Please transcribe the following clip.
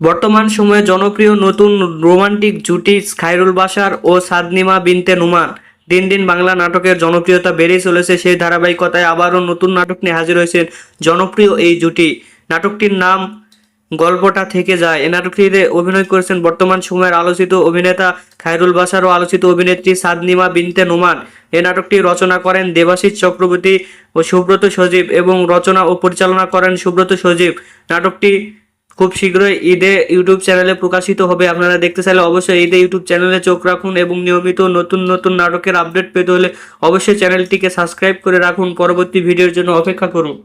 বর্তমান সময়ে জনপ্রিয় নতুন রোমান্টিক জুটি খায়রুল বাশার ও সাদনিমা বিনতে নোমান। দিন দিন বাংলা নাটকের জনপ্রিয়তা বেড়েই চলেছে। সেই ধারাবাহিকতায় আবারও নতুন নাটক নিয়ে হাজির হয়েছেন জনপ্রিয় এই জুটি। নাটকটির নাম গল্পটা থেকে যায়। এই নাটকটিতে অভিনয় করেছেন বর্তমান সময়ের আলোচিত অভিনেতা খায়রুল বাশার ও আলোচিত অভিনেত্রী সাদনিমা বিনতে নোমান। এই নাটকটি রচনা করেন দেবাশিস চক্রবর্তী ও সুব্রত সজীব এবং রচনা ও পরিচালনা করেন সুব্রত সজীব। নাটকটি খুব শীঘ্রই ঈদে ইউটিউব চ্যানেলে প্রকাশিত হবে। আপনারা দেখতে চাইলে অবশ্যই ঈদে ইউটিউব চ্যানেলে চোখ রাখুন এবং নিয়মিত নতুন নতুন নাটকের আপডেট পেতে হলে অবশ্যই চ্যানেলটিকে সাবস্ক্রাইব করে রাখুন। পরবর্তী ভিডিওর জন্য অপেক্ষা করুন।